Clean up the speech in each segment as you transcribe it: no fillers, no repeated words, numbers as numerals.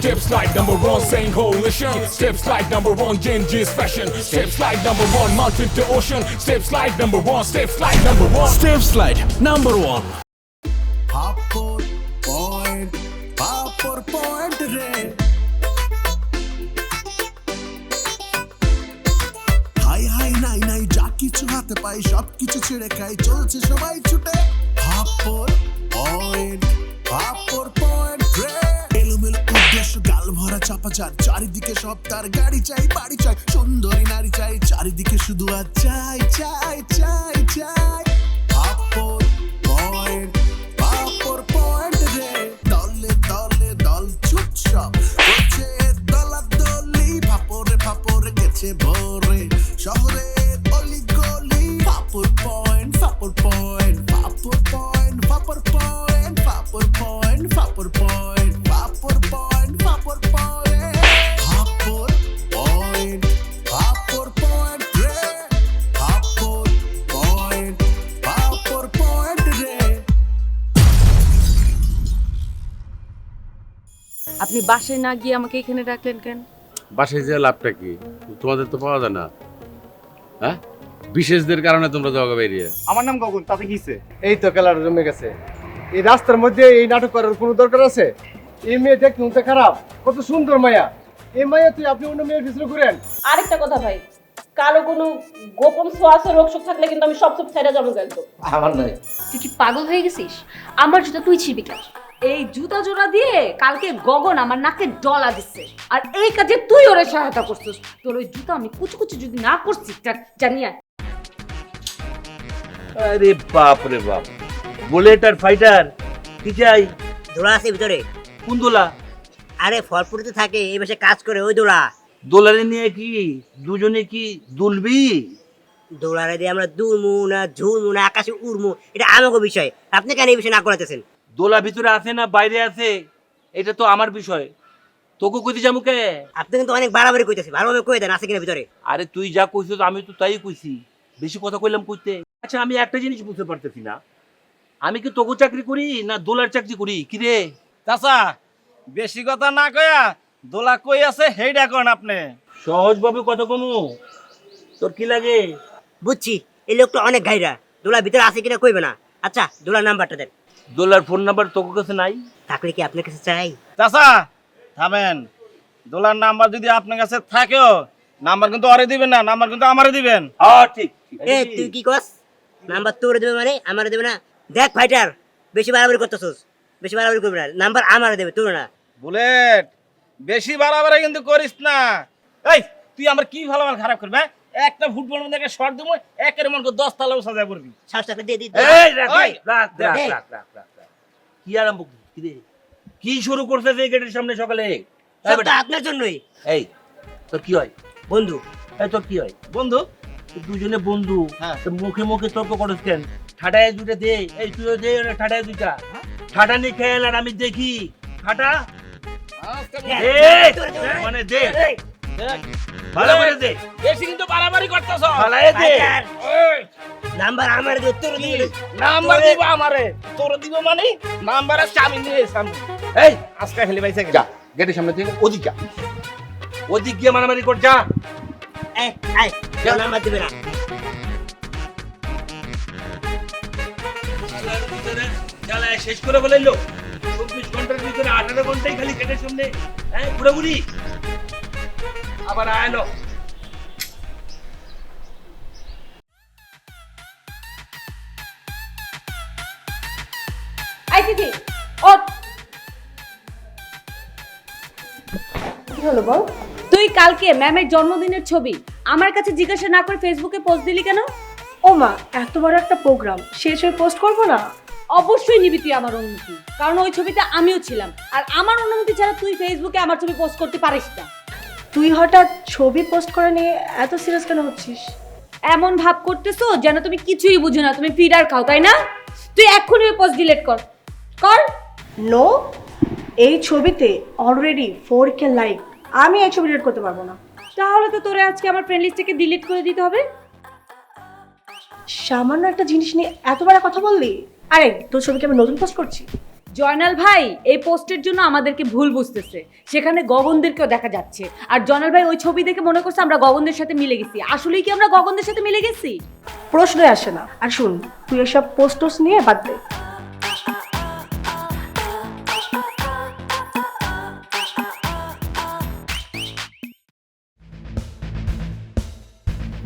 Steps like number one, saying coalition. Steps like number one, Genji's fashion. Steps like number one, mountain to ocean. Steps like number one, steps like number one. Step slide number 1. Papor point re. High high নাই নাই যা কিছু হাতে পাই সব কিছু ছেড়ে খাই চলছে সবাই ছুটে পাপড় পয়েন্ট রে এলোমেলো উদ্দেশ্য গাল ভরা চাপাচার চারিদিকে সব তার গাড়ি চাই বাড়ি চাই সুন্দরী নারী চাই চারিদিকে শুধু আর চাই চাই চাই চাই পাপড় পয়েন্ট রে দলে দলে দল ছুট সব করছে দলাদলি ফাপড়ে গেছে ভরে শহরে অলি গলি ফাপড় পয়েন্ট রে ফাপড় পয়েন্ট রে আপনি বাসায় না গিয়ে আমাকে এখানে ডাকলেন কেন? বাসায় যে লাভটা কি? তোমাদের তো পাওয়া যায় না, হ্যাঁ? বিশেষদের কারণে তোমরা যাওয়া বেরিয়ে। আমার নাম গগন, তাতে কিছে? এই তো খেলার জমে গেছে। এই রাস্তার মধ্যে এই নাটক করার কোনো দরকার আছে? এই মেয়ে দেখতে উনতে খারাপ, কত সুন্দর মায়া। এই মায়া তুই আপনি অন্য মেয়ের পিছনে ঘুরেন। আরেকটা কথা ভাই, কারো কোনো গোপন সোয়াসের রোগশোক থাকলে কিন্তু আমি সব ছেড়ে যাবো কিন্তু। আমার নাই। তুই কি পাগল হয়ে গেছিস? আমার জুতা তুই ছিবি কেন? এই জুতা জোড়া দিয়ে কালকে গগন আমার নাকে ডলা দিচ্ছে, আর এই কাজে তুই ওরে সহায়তা করছিস। তোর ওই জুতা আমি কুচি যদি না করছি জানিয়া। আরে বাপ রে বাপ, বুলেট আর ফাইটার কি চাই? দোলা আছে ভিতরে। কোন দোলা? আরে ফলপুরিতে থাকে, এই বসে কাজ করে ওই দোলা। দোলারে নিয়ে কি দুজনে কি দুলবি? দোলারে দিয়ে আমরা দুলমু না ঝুলমু না আকাশে উড়মু, এটা আমাকে বিষয়। আপনি কেন এই বিষয় না করাতেছেন? দোলা ভিতরে আছে না বাইরে আছে এটা তো আমার বিষয়, তোকে কইতে যাবো কে? আপনি কিন্তু অনেক বাড়াবাড়ি কইতেছে, ভালোভাবে কই দেন আছে কিনা ভিতরে। আরে তুই যা কইছিস আমি তো তাই কইছি, বেশি কথা কইলাম কইতে। আচ্ছা আমি একটা জিনিস বুঝতে পারতেছি না, আমি কি তোকে চাকরি করি না দোলার চাকরি করি? কি রে চাচা, বেশি কথা না কয়া দোলা কই আছে হেইডা কোন আপনি। সহজভাবে কথা কমু, তোর কি লাগে? বুঝছি, এই লোকটা অনেক গাইরা, দোলার ভিতরে আছে কিনা কইবে না। আচ্ছা দোলার নাম্বারটা দেন। দোলার ফোন নাম্বার তোর কাছে নাই? থাকলে কি আপনার কাছে চাই? চাচা থামেন, দোলার নাম্বার যদি আপনার কাছে থাকেও নাম্বার কিন্তু আরে দিবেন না, নাম্বার কিন্তু আমারে দিবেন। হ্যাঁ ঠিক। এ তুই কি কস? নাম্বার তোরে দেবে মানে আমারে দেবে না? দেখ ফাইটার, বেশি বাড়াবাড়ি করতেছস, বেশি বাড়াবাড়ি করবি না। নাম্বার আমারে দেবে, তোর না। বুলেট বেশি বাড়াবাড়ি কিন্তু করিস না। এই তুই আমার কি ভালো মাল খারাপ করবে? একটা ফুটবল মধ্যে একটা শট দিব, একের মন করে 10 তালাও সাজা করবি। শ্বাসটাকে দিয়ে দি। এই রাখ ওই, রাখ রাখ এই। রাখ রাখ রাখ রাখ। কি আরম্ভ কি রে? কি শুরু করছিস এই গেটের সামনে সকালে? এই সব তো বেটা, আপনার জন্যই। এই তোর কি হয়? বন্ধু। এই তোর কি হয়? বন্ধু এই দুজনে বন্ধু, হ্যাঁ। তো মুখে মুখে তর্ক করিস কেন? ঠাটায় দুটো দে, এই তুইও দে ওরে ঠাটায় দুইটা। ঠাটানি খেল আর আমি দেখি। ঠাটা এই মানে দে, এই, ভালো করে দে। বেশি কিন্তু বাড়াবাড়ি করতেছ। ভালোই দে। ফাইটার, এই নাম্বার আমারে দিও, তোর দিবে। নাম্বার দিব আমারে, তোর দিব মানে নাম্বারের চাবি নিয়ে সামনে। এই আজকে খেলি পাইছে যা গেটের সামনে থেকে ওদিক যা। ওদিক গিয়ে মারামারি কর যা। এই এই, কেউ নাম্বার দিবে না। খেলার ভিতরে খেলা শেষ করে বলাইলো 24 ঘন্টার ভিতরে 18 ঘন্টাই খালি গেটের সামনে ঘুরাঘুরি। আবার আয়লো আই দিদি ও কি হলো বল? তুই কালকে ম্যামের জন্মদিনের ছবি আমার কাছে জিজ্ঞাসা না করে ফেসবুকে পোস্ট দিলি কেন? ও মা, এত বড় একটা প্রোগ্রাম, সেই ছবি পোস্ট করবো না? অবশ্যই নিবি তুই আমার অনুমতি, কারণ ওই ছবিতে আমিও ছিলাম, আর আমার অনুমতি ছাড়া তুই ফেসবুকে আমার ছবি পোস্ট করতে পারিস না। তুই হঠাৎ ছবি পোস্ট করে নিয়ে এত সিরিয়াস কেন হচ্ছিস? এমন ভাব করতেছো যেন তুমি কিছুই বুঝো না, তুমি ফিডার খাও, তাই না? তুই এক্ষুনি ওই পোস্ট ডিলিট কর কর। নো, এই ছবিতে অলরেডি 4K লাইক, আমি এই ছবি ডিলিট করতে পারবো না। তাহলে তো তোরে আজকে আমার ফ্রেন্ড লিস্ট থেকে ডিলিট করে দিতে হবে। সামান্য একটা জিনিস নিয়ে এত বড় কথা বললি? আরে তোর ছবিকে আমি নতুন পোস্ট করছি। জয়নাল ভাই এই পোস্টের জন্য আমাদেরকে ভুল বুঝতেছে, সেখানে গগনদেরকেও দেখা যাচ্ছে। আর জয়নাল ভাই ওই ছবি দেখে মনে করছে আমরা গগনদের সাথে মিলে গেছি। আসলেই কি আমরা গগনদের সাথে মিলে গেছি? প্রশ্নই আসে না। আর শুন, তুই এসব পোস্টোস নিয়ে বাদ দে।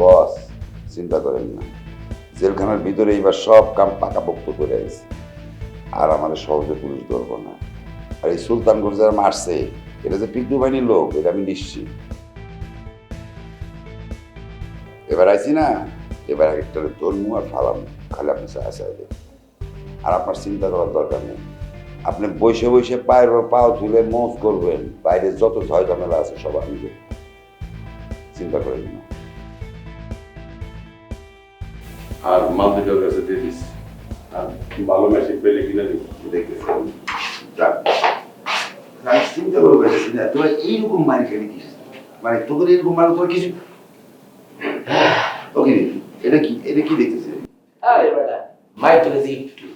বস, চিন্তা করেন না, জেলখানার ভিতরে এবার সব কাম পাকাপোক্ত করে আছে, আর আমাদের সহজে পুলিশ ধরবো না। আর এই সুলতানগঞ্জ যারা মারছে, এটা যে পিকু বাহিনীর লোক, এটা আমি নিশ্চিত। এবার আইছি না, এবার একটা ধর্ম আর ফালাম, খালি আপনি চাইলে। আর আপনার চিন্তা করার দরকার নেই, আপনি বসে বসে পায়ের পাও তুলে মৌজ করবেন, বাইরে যত ঝয় ঝামেলা আছে সব আমি দেখব। চিন্তা করেন না। আর মাল দুটোর কাছে দিয়ে দিস, আর ভালো মেশিন পেলে কিনে দিস। দেখতেছি যাক, আমি চিন্তা করে পেরেছি না, তোরা এইরকম মারি খেলি কিস, মানে তোদের এরকম মার তোর কিছু। ওকে, এটা কি দেখতেছি? আরে বেটা মাই তো গেছি একটু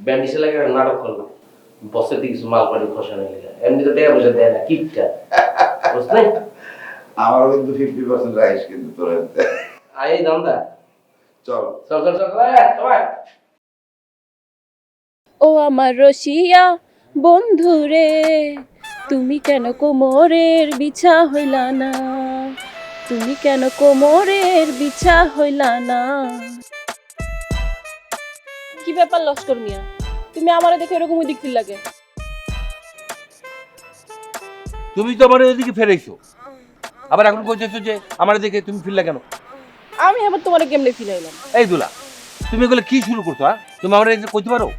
ব্যান্ডিসে লাগে নাটক করলাম, বসের দিকে কিছু মাল পানি খসানো লাগে, এমনি তো টাকা পয়সা দেয় না কিপটা, বুঝলি? আমারও কিন্তু 50% রাইস, কিন্তু তোরা আই দামদা চল চল চল চল সবাই। ও আমার রসিয়া বন্ধুরে, তুমি কেন কোমরের বিছা হইলা না, তুমি কেন কোমরের বিছা হইলা না। কি ব্যাপার লস্কর মিয়া, তুমি আমারে দেখে এরকম দিক লাগে? তুমি তো আমার এদিকে ফেরাইছো, আবার এখন কইতেছো যে আমার দেখে তুমি ফিরলা কেন? আমি আবার তোমারে কেমনে ফিরাইলাম? এই দুলা, তুমি এগুলো কি শুরু করছো? তুমি আমার এদিকে কইতে পারো?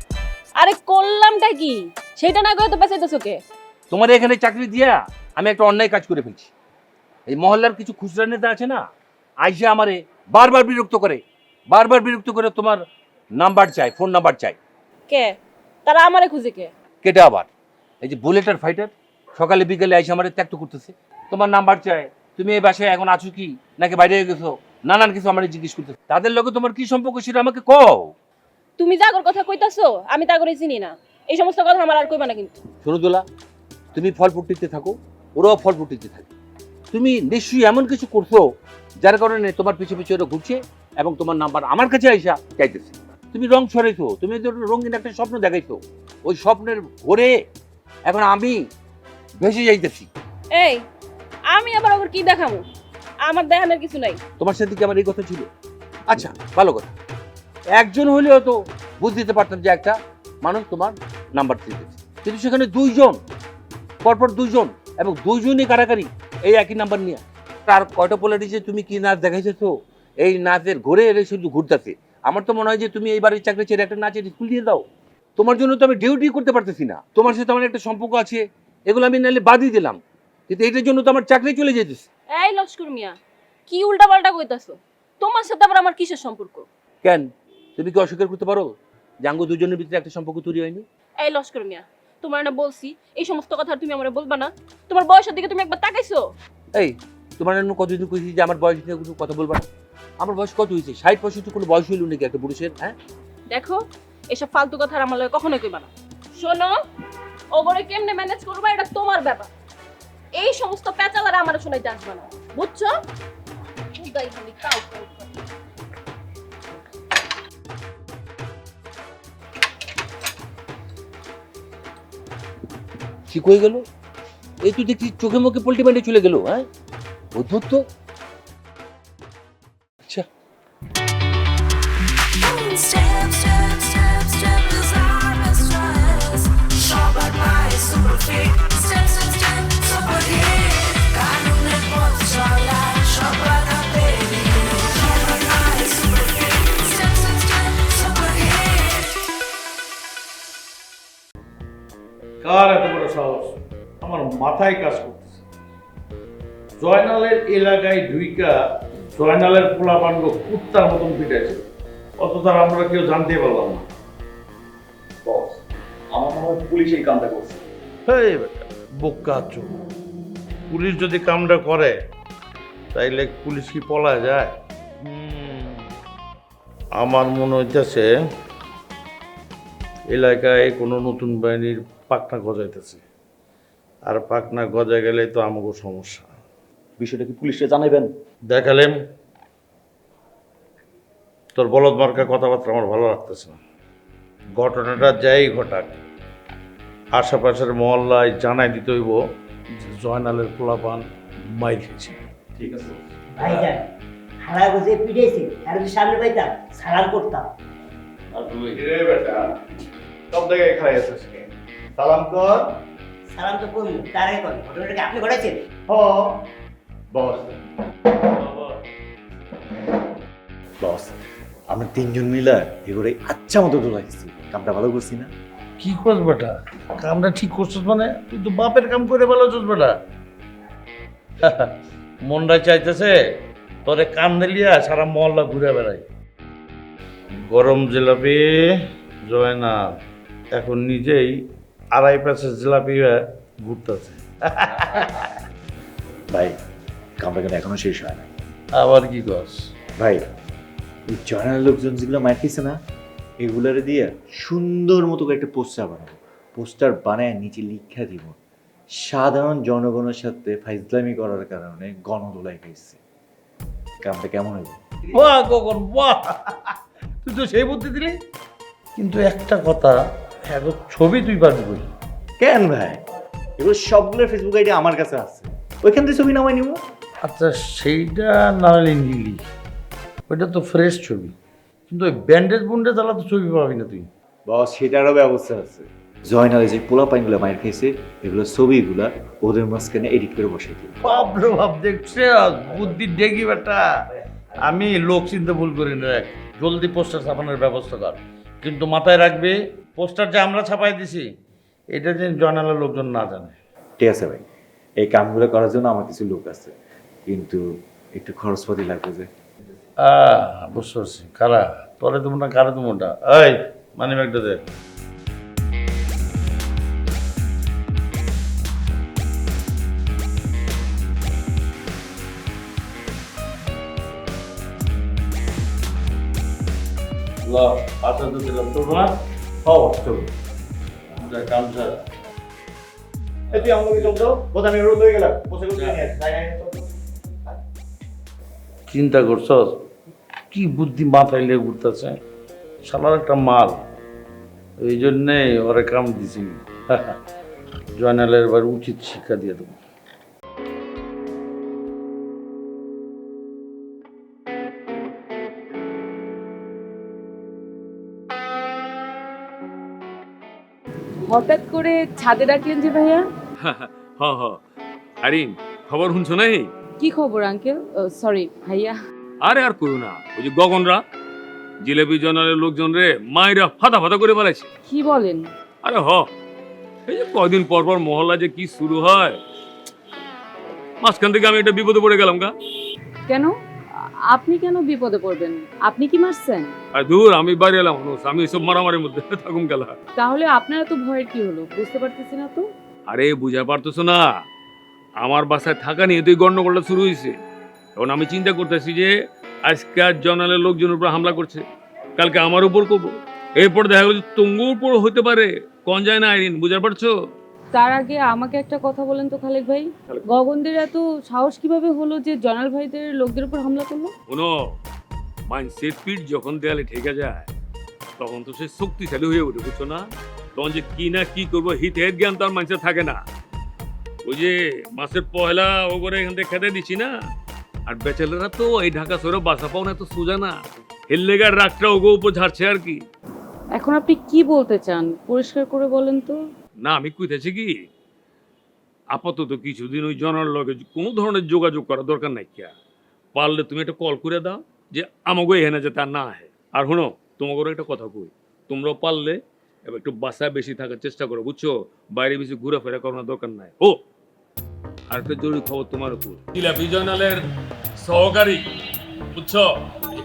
আরে করলামটা কি সেটা না কই তো পেছাইতেছো কে? তোমার এখানে চাকরি দিয়া আমি একটা অন্যায় কাজ করে ফেলছি। এই মহল্লার কিছু খুচরা নেতা আছে না, আইসে আমারে বারবার বিরক্ত করে তোমার নাম্বার চাই, ফোন নাম্বার চাই। কে তারা আমারে খুঁজে কে? কেটে আবার এই যে বুলেটার ফাইটার সকালে বিকেলে আইসে আমারে ত্যাক্ত করতেছে, তোমার নাম্বার চাই, তুমি এই বাসায় এখন আছো কি নাকি বাইরে গেছো, নানান কিছু আমার জিজ্ঞেস করতেছে। তাদের লগে তোমার কি সম্পর্ক সেটা আমাকে কও। তুমি জাগর কথা কইতাছো, আমি তাগরে চিনি না, এই সমস্ত কথা আমার আর কইবা না কিন্তু। শোনো দোলা, তুমি ফল ফুটিতে থাকো, ওরাও ফল ফুটিতে থাকে। তুমি নিশ্চয়ই এমন কিছু করছো যার কারণে তোমার পিছু পিছু ওরা ঘুরছে এবং তোমার নাম্বার আমার কাছে আইসা চাইতেছে। তুমি রং ছড়াইছো, তুমি রঙিন একটা স্বপ্ন দেখাইছো, ওই স্বপ্নের ঘোরে এখন আমি ভেসে যাইতেছি। এই আমি আবার ওর কি দেখামু? আমার দেখানোর কিছু নাই। তোমার সাথে কি আমার এই কথা ছিল? আচ্ছা ভালো কথা, একজন হলেও তো বুঝ দিতে পারতাম যে একটা মানুষ তোমার নাম্বার দিতেছে, কিন্তু সেখানে দুইজন, পরপর দুইজন, এবং দুইজনই কারাকারি এই একই নাম্বার নিয়ে। আর কয়টা পোলারি যে তুমি কি নাচ দেখাইছো, এই নাচের ঘুরে এলে শুধু ঘুরতেছে। আমার তো মনে হয় যে তুমি এই বাড়ির চাকরি ছেড়ে একটা নাচের স্কুল দিয়ে দাও। তোমার জন্য তো আমি ডিউটি করতে পারতেছি না, তোমার সাথে আমার একটা সম্পর্ক আছে, এগুলো আমি নাহলে বাদই দিলাম, কিন্তু এটার জন্য তো আমার চাকরি চলে যেতেছে। এই লস্কর মিয়া, কি উল্টা পাল্টা কইতাছো? তোমার সাথে আবার আমার কিসের সম্পর্ক? কেন, তুমি কি অস্বীকার করতে পারো যে আঙ্গ দুজনের ভিতরে একটা সম্পর্ক তৈরি হয়নি? এই লস্কর মিয়া, তোমার না বলছি এই সমস্ত কথা তুমি আমারে বলবা না। তোমার বয়সের দিকে তুমি একবার তাকাইছো? এই তোমার জন্য কতদিন কইছি যে আমার বয়স নিয়ে কোনো কথা বলবা না? আমার বয়স কত হয়েছে? 60-65 কোনো বয়স হইল নাকি একটা পুরুষের? হ্যাঁ দেখো, এসব ফালতু কথা আমার লগে কখনোই কইবা না। শোনো, ওগরে কেমনে ম্যানেজ করবা এটা তোমার ব্যাপার, এই সমস্ত পেঁচালারা আমারে শোনাইতে আসবে না, বুঝছো? উদাই খালি কাউ কাউ করে। ঠিক হয়ে গেল, এই তো দেখছি চোখে মুখে পোল্ট্রি বান্ডে চলে গেল। হ্যাঁ অদ্ভুত তো। আচ্ছা কার এত বড় সাহস, আমার মাথায় কাজ করতেছে। জয়নালের এলাকায় ঢুইকা জয়নালের পোলাপান্ড কুত্তার মতন পিটাইছে, অথচ আমরা কেউ জানতে পারলাম না। বস, আমার মনে হয় পুলিশ এই কামটা করছে। হেই বেটা বোকা চোখ, পুলিশ যদি কামটা করে তাইলে পুলিশ কি পলায় যায়? আমার মনে হইতেছে এলাকায় কোনো নতুন বাহিনীর পাকনা গজাইতেছে, আর পাকনা গজায় গেলে তো আমাকে সমস্যা। বিষয়টা কি পুলিশে জানাইবেন? দেখালেম, তোর বলদ মার্কা কথাবার্তা আমার ভালো লাগতেছে না। ঘটনাটা যাই ঘটাক, আশেপাশের মহল্লায় জানাই দিতে হইব যে জয়নালের পোলাপান মাইর খেয়েছে। ঠিক আছে। ভাইজান হারা বসে পিটাইছে আর যদি সামনে পাইতাম সালাম করতাম। সব জায়গায় খারাই আছিস, সালাম কর। সালাম তো করবো, তার আগে কর ঘটনাটাকে আপনি ঘটাইছেন? বস বস আমরা তিনজন মিলা এগুলো আচ্ছা মতো দোলাইছি, কামটা ভালো করছি না? কি করছ বেটা, কামটা ঠিক করছিস মানে? তুই তো বাপের কাম করে ভালো করছিস বেটা। মনটা চাইতেছে তোরে কান দিলিয়া সারা মহল্লা ঘুরে বেড়াই। গরম জিলাপি জয়নাল এখন নিজেই আড়াই প্যাসের জিলাপি হয়ে ঘুরতেছে। ভাই কামটা কিন্তু এখনো শেষ হয় না। আবার কি কস ভাই ওই জয়নাল লোকজন যেগুলো মার খেয়েছে না, এগুলারে দিয়ে সুন্দর মতো করে একটা পোস্টার বানাবো। পোস্টার বানায় নিচে লিখা দিব সাধারণ জনগণের সাথে ফাইজলামি করার কারণে গণদোলাই খাইছে। কামটা কেমন হবে? বাহ কখন বাহ, তুই তো সেই বুদ্ধি দিলি। কিন্তু একটা কথা, এখন ছবি তুই পারবি বলি? কেন ভাই, এগুলো সবগুলো ফেসবুক আইডি আমার কাছে আছে, ওইখান থেকে ছবি নামাই নিব। আচ্ছা সেইটা নাহলে নিলি, ওইটা তো ফ্রেশ ছবি, কিন্তু ওই ব্যান্ডেজ বুন্ডেজ আলা তো ছবি পাবি না তুই। বস সেটারও ব্যবস্থা আছে। জয়নালে যে পোলা পাইনগুলো মায়ের খাইছে এগুলো ছবিগুলা ওদের মাঝখানে এডিট করে বসাই দিই। বাপরে বাপ, দেখছে বুদ্ধি ডেকি বেটা। আমি লোক চিনতে ভুল করি না, জলদি পোস্টার ছাপানোর ব্যবস্থা কর। কিন্তু মাথায় রাখবে পোস্টার যে আমরা ছাপাই দিছি এটা যেন জয়নালের লোকজন না জানে। ঠিক আছে ভাই, এই কামগুলো করার জন্য আমার কিছু লোক আছে, কিন্তু একটু খরচপাতি লাগবে যে। বুঝতে পারছি। কারা তোরে তুমি না কারা তুমটা? এই মানি ব্যাগটা দে। আচ্ছা তো দিলাম তোর না। চলো কাম স্যার। তুই আমাকে চল দাও, বোধ আমি রোদ হয়ে গেলাম, বসে বসে নিয়ে চিন্তা করছস কি বুদ্ধি মাথায় লেগে ঘুরতেছে, শালার একটা মাল। এই জন্যে ওরে কাম দিছি। জয়নালের এবার উচিত শিক্ষা দিয়ে দেবো। হঠাৎ করে ছাদে ডাকলেন যে ভাইয়া? হ হ আরিন, খবর শুনছো নাই? কি খবর আঙ্কেল? সরি ভাইয়া। আরে আর করো না, ওই যে গগনরা জিলেবি জনালের লোকজন রে মাইরা ফাটা ফাটা করে ফেলাইছে। কি বলেন? আরে হ, এই যে কয়দিন পর পর মহল্লা যে কি শুরু হয়, মাঝখান থেকে আমি একটা বিপদে পড়ে গেলাম গা। কেন? আপনি কেন বিপদে পড়বেন? আপনি কি মারছেন? আর দূর, আমি বাইরে এলাম মানুষ, আমি এসব মারামারির মধ্যে থাকুম গেলা। তাহলে আপনার এত ভয়ের কি হলো বুঝতে পারতেছি না তো। আরে বুঝা পারতেছো না, আমার বাসায় থাকা নিয়ে তুই গন্ডগোলটা শুরু হয়েছে। এখন আমি চিন্তা করতেছি যে আজকে জনালের লোকজনের উপর হামলা করছে, কালকে আমার উপর করবো, এরপর দেখা গেল তুঙ্গুর উপর হতে পারে। কোন যায় না আইরিন, বুঝা পারছো? তার আগে আমাকে একটা কথা বলেন তো খালেক ভাই, গগনদের এত সাহস কিভাবে হলো যে জনাল ভাইদের লোকদের উপর হামলা করলো? শোনো, মাইন্ডসেট পিঠ যখন দেয়ালে ঠেকে যায় তখন তো সে শক্তিশালী হয়ে ওঠে, বুঝছো না? তখন যে কি না কি করবো হিতের জ্ঞান তার মানুষের থাকে না। ওই যে মাসের পয়লা ও করে এখান থেকে খেতে দিচ্ছি না, আর বেচালেরা তো এই ঢাকা শহরে বাসা পাও না, তো সোজা না, হেললেগার রাগটা ওগো উপর ঝাড়ছে আর কি। এখন আপনি কি বলতে চান পরিষ্কার করে বলেন তো। না আমি কইতেছি কি, আপাতত কিছুদিন ওই জনার লগে কোনো ধরনের যোগাযোগ করা দরকার নাই। কিয়া পারলে তুমি একটা কল করে দাও যে আমাকে এখানে যে তা না আহে। আর শোনো, তোমাকে একটা কথা কই, তোমরাও পারলে এবার একটু বাসায় বেশি থাকার চেষ্টা করো, বুঝছো? বাইরে বেশি ঘোরাফেরা করানোর দরকার নাই। ও আর একটা জরুরি খবর তোমার উপর, জিলাপি জয়নালের সহকারী, বুঝছো,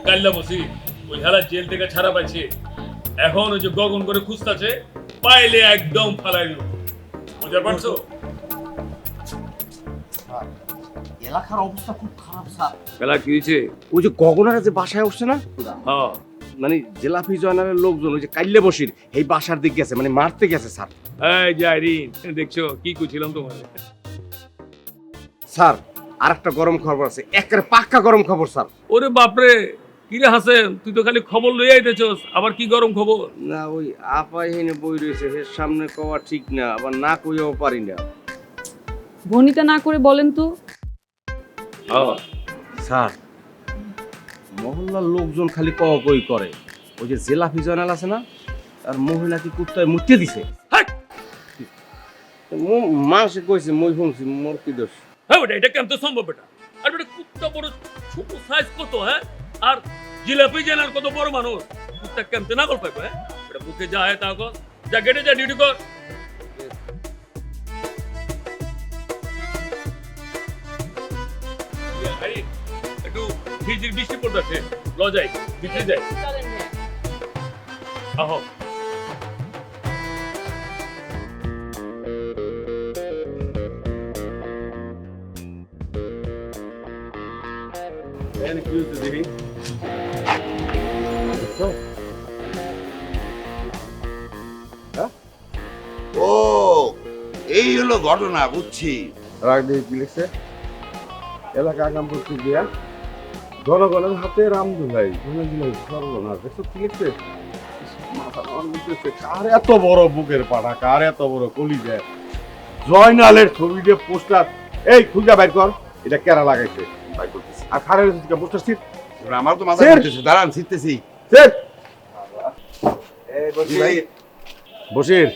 কাল্লা বসি ওই হালা জেল থেকে ছাড়া পাইছে। এখন ওই যে গগন করে খুঁজতেছে, পাইলে একদম ফালাই দিব, বুঝতে পারছো? এলাকার অবস্থা খুব খারাপ স্যার। বেলা কি হয়েছে? ওই যে গগনারা যে বাসায় উঠছে না, হ্যাঁ মানে জেলাপি জয়নালের লোকজন ওই যে কাইল্লে বসির এই বাসার দিক গেছে, মানে মারতে গেছে স্যার। এই যে আইরিন, দেখছো কি কইছিলাম তোমার? স্যার আর একটা গরম খবর আছে, একেবারে পাক্কা গরম খবর স্যার। ওরে বাপরে, কি রে হাসেন, তুই তো খালি খবর লই আইতেছস, আবার কি গরম খবর? না ওই আপাই হেনে বই রয়েছে, এর সামনে কওয়া ঠিক না, আবার না কইও পারি না। ভনিতা না করে বলেন তো। স্যার মহল্লার লোকজন খালি কওয়া কই করে, ওই যে জেলাপি জয়নাল আছে না, আর মহিলা কি কুত্তায় মুতে দিছে। মানুষে কইছে, মই শুনছি, মোর কি দোষ? হ্যাঁ বেটা, এটা কেমন তো সম্ভব বেটা? আর বেটা কুত্তা বড় ছোট সাইজ কত, হ্যাঁ? আর জিলাপি জেনার কত বড় মানুষ, কুত্তা কেমতে না গল্প পাইবে? হ্যাঁ বেটা, বুকে যা হয় তা কর, যা গেটে যা ডিউটি কর। একটু ভিজির বৃষ্টি পড়তেছে, ল যাই, ভিতরে যাই। আহো। ও এই হলো ঘটনা, বুঝছি। রাগ দিয়ে কি লিখছে, এলাকা আগাম করতে গিয়া জনগণের হাতে রামদুলাই সর্বনাশ, দেখছো কি লিখছে? কার এত বড় বুকের পাড়া, কার এত বড় কলিজা, জয়নালের ছবি দিয়ে পোস্টার, এই খুঁজা বাইর কর, এটা কেরা লাগাইছে? বাইর করতেছি। আর খারের পোস্টার সিট, আমার তো মাথা ঘুরতেছে, দাঁড়ান ছিটতেছি। বসির,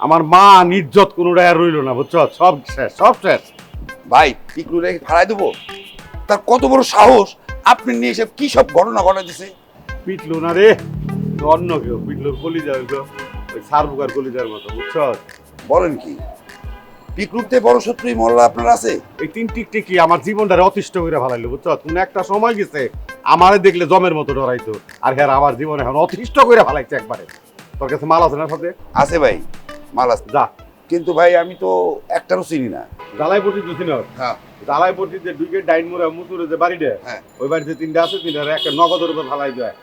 আমার মা নির্যত কোনোটা আর রইল না, বুঝছো? সব শেষ, সব শেষ। ভাই পিকলু রেখে ফাড়াই দেবো? তার কত বড় সাহস, আপনি নিয়ে এসে কি সব ঘটনা ঘটা দিছে? পিটলো না রে, অন্য কেউ পিটলো, কলিজা হইলো ওই সারবুকার কলিজার মতো, বুঝছো? বলেন কি, পিকলুতে বড় শত্রু মহল্লা আপনার আছে? এই তিন টিকটিকি আমার জীবনটারে অতিষ্ঠ করে ফেলাইলো, বুঝছো? তুমি একটা সময় গেছে আমারে দেখলে জমের মতো ডরাইতো, আর হ্যাঁ আমার জীবন এখন অতিষ্ঠ করে ফেলাইছে একবারে। তোর কাছে মাল আছে না সাথে? আছে ভাই, মাল আছে। যা। কিন্তু ভাই আমি তো একটারও চিনি না। জালাইপট্টি তো চিনো? হ্যাঁ। জালাইপট্টিতে দুইকে ডাইন মোড়া মুতুরে যে বাড়িটা, হ্যাঁ, ওই বাড়িতে তিনটা আছে, তিনটার একটা নগদের উপর ফেলাই দেয়।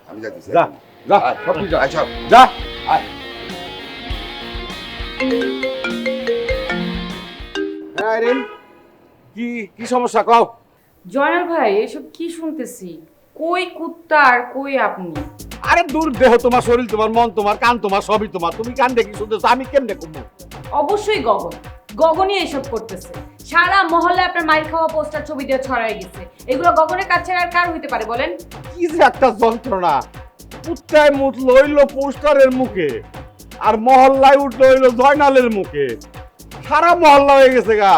আমি যাচ্ছি। যা যা, সব যা, আচ্ছা যা। হ্যাঁ রিন, কি কি সমস্যা কও? জয়নাল ভাই, এসব কি শুনতেছি? কই কুত্তা আর কই আপনি? আরে দূর, দেহ তোমার, শরীর তোমার, মন তোমার, কান তোমার, সবই তোমার, তুমি কান দেখি শুনতেছো, আমি কেমনে করবো? অবশ্যই গগন, গগনই এসব করতেছে। সারা মহল্লায় আপনার মাইর খাওয়া পোস্টার ছবি দিয়ে ছড়াই গেছে। এগুলো গগনের কাছে আর কার হইতে পারে বলেন? কি যে একটা যন্ত্রণা, কুত্তায় মুখ লইলো পোস্টারের মুখে, আর মহল্লায় উঠলো হইলো জয়নালের মুখে, সারা মহল্লা হয়ে গেছে গা।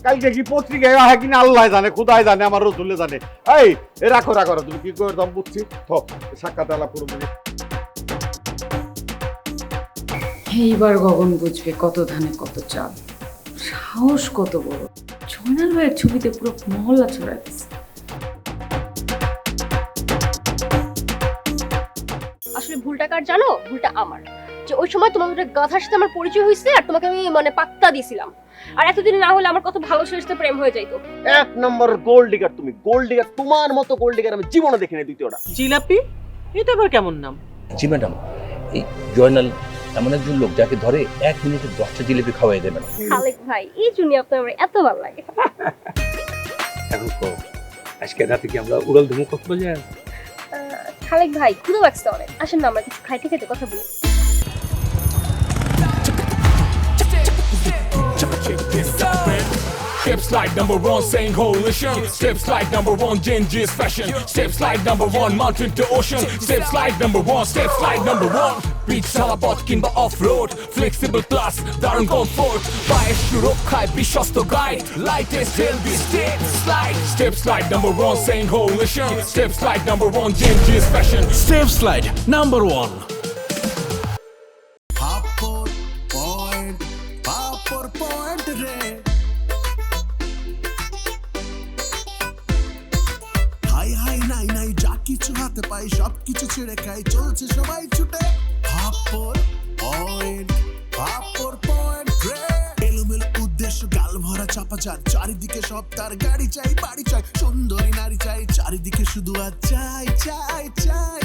কালকে কি পত্রিকায় হয় কিনা আল্লাহ জানে, খোদাই জানে, আমার রসুলে জানে। এই রাখো রাখো, তুমি কি করে দাম বুঝছি, সাক্ষাৎ আলাপ করবো। এইবার গগন বুঝবে কত ধানে কত চাল, সাহস কত বড়। জয়নাল ভাইয়ের ছবিতে পুরো মহল্লা ছড়াই দিচ্ছে। আসলে ভুলটা কার জানো? ভুলটা আমার, যে ওই সময় তোমার গাধার সাথে আমার পরিচয় হয়েছে, আর তোমাকে আমি মানে পাত্তা দিয়েছিলাম। আর এতদিন না হলে আমার কত ভালো শেষতে প্রেম হয়ে যাইতো। এক নম্বর গোল্ড ডিগার তুমি, গোল্ড ডিগার, তোমার মতো গোল্ড ডিগার আমি জীবনে দেখিনি। দ্বিতীয়টা জিলাপি, এটা আবার কেমন নাম? জি ম্যাডাম, এই জয়নাল এমন একজন লোক যাকে ধরে 1 মিনিটে 10টা জিলিপি খাওয়াই দেবেন। খালেক ভাই, এই জন্য আপনার আমার এত ভালো লাগে। এখন কো, আজকে রাতে কি আমরা উড়াল ধুমু কক্সবাজার? খালেক ভাই, ক্ষুধা লাগছে অনেক, আসেন না আমরা কিছু খাইতে খাইতে কথা বলি। Step slide number one, saying coalition. Step slide number one, Genji's fashion. Step slide number one, mountain to ocean. Step slide number one, step slide number one. Beach salabot kimba off-road. Flexible plus, darun comfort. Bias সুরক্ষায় বিশ্বস্ত guide. Lightest healthy step slide. Step slide number one, saying coalition. Step slide number one, Genji's fashion. Step slide number 1. Point রে, high high নাই নাই, যা কিছু হাতে পাই সব কিছু ছেড়ে খাই, চলছে সবাই ছুটে। পয়েন্ট রে, এলোমেলো উদ্দেশ্য, গাল ভরা চাপাচার, চারিদিকে সব তার, গাড়ি চাই বাড়ি চাই, সুন্দরী নারী চাই, চারিদিকে শুধু আর চাই চাই চাই